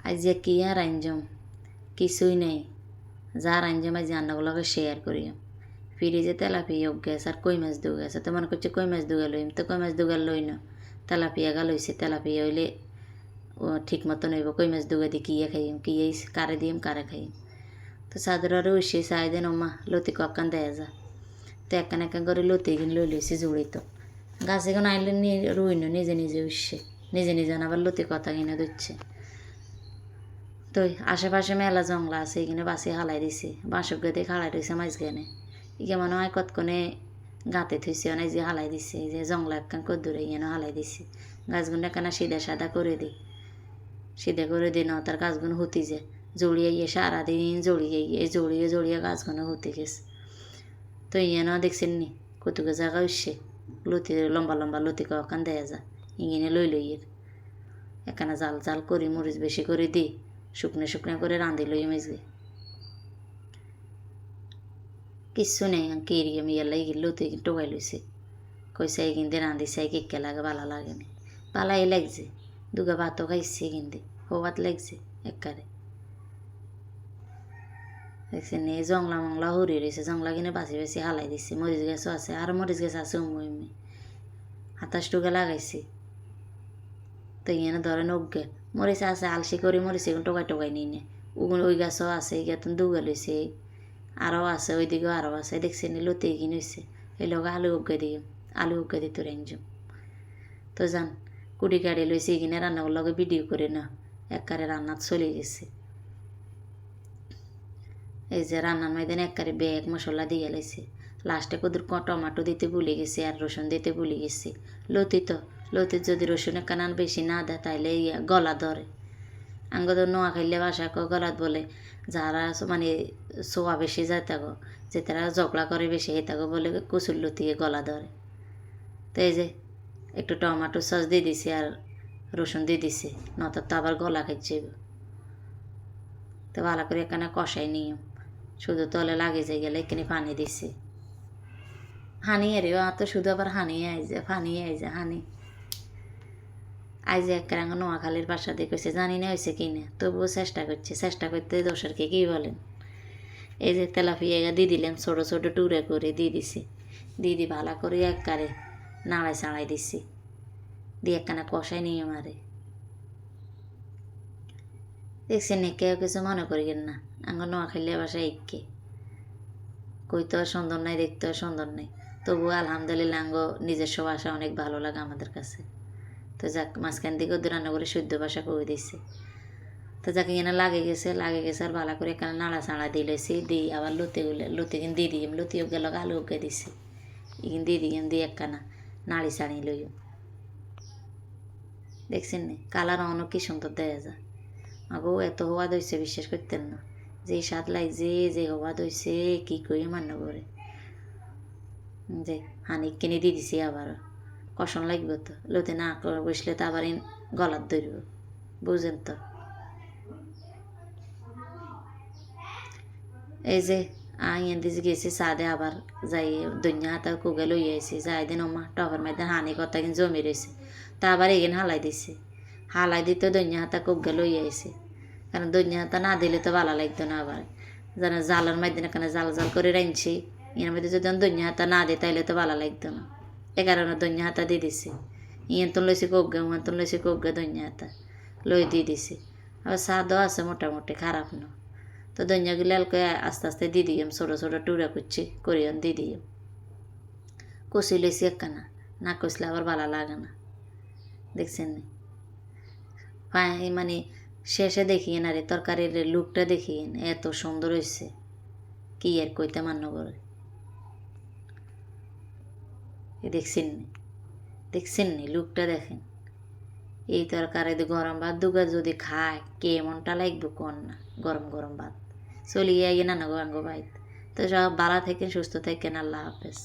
আজ যে কি আর আঞ্জম কিছুই নেই, যার আঞ্জম আজ রান্নাগুলোকে শেয়ার করি। ফ্রিজে তেলাপিয়া গেছে আর কই মাছ দু গেছে, তো মনে করছে কই মাছ দুগা লইম, তো কই মাছ দুগার লই না, তেলাপিয়া গা লইছে। তেলাপিয়া হইলে ঠিক মতো নইব, কই মাছ দুগা দিয়ে কিয়ে খাইম, কিয়ে কারে দিম কারে খাইম। তো সাদর আরও উঠছে চাই দেন ওমা লতি কক্কান দেয়া যা, তো একান একান করে লতি কিন লই লইছে জুড়িত গাছে এখন আইলে রুইন নিজে নিজে উঠছে, নিজে নিজে আবার লতি কথা কিনে দিচ্ছে। তো আশেপাশে মেলা জংলা আছে, এখানে বাসি হালাই দিছে, বাঁশক গাতে হালাই রয়েছে মাছ গানে, ইকে মনে হয় কতক্ষণে গাঁতে থইছে অনেক যে হালাই দিছে, যে জংলা একখান কদ্দুরে এনে হালাই দিছে। গাছগুলো একখানা সিধা সাদা করে দিই, সিধা করে দিই না তার গাছগুলো হতি যায়, জড়িয়ে গিয়ে সারাদিন জড়িয়ে গিয়ে জড়িয়ে জড়িয়ে গাছগুলো হতে গেছে। তো ইয়ে না দেখছেন নি কতকে জায়গা উঠছে, লতি লম্বা লম্বা লতি কখান দেয়া যা, ইঙিনে লই লইয়ের একখানা জাল জাল করি মরিচ বেশি করে দিই, শুকনো শুকনো করে রাঁধি লই মেজে কিচ্ছু নেই। কিরিয়ে মিয়ার লাগে লতি টোকাই লইছে, কইসা এই কিনতে রাঁধি চাই কেকে লাগে ভালো লাগে না, ভালাই লাগছে। দুগা ভাতও খাইছে কিনতে, হবাত লাগছে একবারে। দেখছেন এই জংলা মংলা হরি রয়েছে, জংলা কিনে বাঁচি বাঁচি হালাই দিচ্ছে। মরিচ গাছও আছে, আর মরিচ গাছ আছে এমনি 28 টুকা লাগাইছি। তো ইয়ে ধরেন ওগে মরিচ আছে আলসি করে মরিচ এখন টোকাই টোকাই নিই না, ওই গাছও আছে, এগাতন দুগা লইছে, আরও আছে ওইদিকেও আরও আছে। দেখছেন লতি কিনে হয়েছে, এই লগে আলু উগে দিই, আলু উগে দিত রেঞ্জম। তো যান কুড়ি কাড়ি লইছে, এখানে রান্নাগুলো লগে ভিডিও করে না একবারে রান্নাত চলে গেছে। এই যে রান্নার মধ্যে একবারে ব্যাগ মশলা দিয়ে লাইছে, লাস্টে কদুর টমাটো দিতে ভুলে গেছে আর রসুন দিতে ভুলে গেছে। লতির যদি রসুন একখান বেশি না দেয় তাইলে গলা ধরে। আঙ্গদের নোয়া খাইলে বাসা গলাত বলে, যারা মানে সোয়া বেশি যায় থাকো, যে তারা ঝগড়া করে বেশি হয়ে থাকো বলে কচুর লতিয়ে গলা ধরে। তো এই যে একটু টমাটো সস দিয়ে দিছে আর রসুন দিয়ে দিছে, নয়তো তো আবার গলা খাইছে। তো ভালো করে এখানে কষাই নিয়ম, শুধু তলে লাগে যাই গেলে এখানে পানি দিছে। হানি রে তো শুধু আবার হানি আইছে ফানি আইছে হানি আইজে এক রাঙা নোয়াখালীর বাসা দিয়ে কইছে, জানি না হয়েছে কি না, তবুও চেষ্টা করছে, চেষ্টা করতে দোষেরকে কী বলেন। এই যে তেলাপিয়া দিয়ে দিলাম, ছোটো ছোটো টুরে করে দিয়ে দিছি, দিয়ে ভালো করে একবারে নাড়াই চাড়াই দিছি, দিয়ে একখানা কষাই নিয়ে মারে। দেখছি না কেউ কিছু মনে করিয়েন না, আঙ্গ নোয়াখালী বাসায় ইকে কই তো সুন্দর নাই, দেখতে সুন্দর নেই, তবুও আলহামদুলিল্লাহ আঙ্গ নিজস্ব ভাষা অনেক ভালো লাগে আমাদের কাছে। তো যাক মাঝখান দিকে ওদের রান্না করে শুদ্ধ ভাষা কই দিছে। তো যাকে এখানে লাগে গেছে আর ভালো করে এখানে নাড়া চাড়া দিলেছি, দিই আবার লতি কিন দিয়ে দিই, লতিও গেল আলু উগে দিছি, ইকিন দিয়ে দিই দিয়ে একখানা নাড়ি চাড়ি লইও। দেখছেন নি কালার অনেক কি সুন্দর দেয়া যায়। আগো এত হওয়া দইছে বিশ্বাস করতেন না, যে স্বাদ লাগছে, যে হওয়া দইছে কি কই মান্য করে। যে হানিক কিনে দিয়ে দিছি, আবার কষণ লাগবে তো, লতি না বসলে তো আবার গলার ধরব, বুঝেন তো। এই যে দিছে গেছি সাদে, আবার যাই দৈন্য হাতা কুগে লই আইছি, যাই দিন ওমা টবের মধ্যে হানি কথা কিন্তু জমি রয়েছে, তা আবার এগিন হালাই দিছে, হালাই দিতে দৈন্য হাতা কুগে লই আইছে, কারণ দৈন্য হাতা না দিলে তো ভালো লাগতো না। আবার যেন জালের মধ্যে এখানে জাল জাল করে রাঁধছি, এর মধ্যে যদি দৈন্য হাতা না দিই তাইলে তো ভালো লাগতো না, এ কারণে দৈন্য হাতা দিয়ে দিছে। ইয়ে তো লইছি কোগে, উয়ান তো লইছি কোগে দৈন্য হাতা লই দিয়ে দিছে। আবার স্বাদও আছে মোটামুটি, খারাপ না। তো ধনিয়াগুলো এলকে আস্তে আস্তে দিয়ে দিই, ছোটো ছোটো টুকরা করছি করিয়ান দিয়ে দিই, কষি লইছি একখানা, না কষলে আবার ভালো লাগে না। দেখছেন নি মানে শেষে দেখিয়ে না রে তরকারির লুকটা দেখিয়ে এত সুন্দর হয়েছে, কি আর কইতে মান্য করে। দেখছেন নি লুকটা দেখেন। এই তরকারি গরম ভাত দুগা যদি খায় কেমনটা লাগবে কোন না, গরম গরম ভাত চলিয়ে আইয়ে না গো আঙ্গ ভাই। তো সব ভালো থাকেন, সুস্থ থাকেন, আল্লাহ হাফেজ।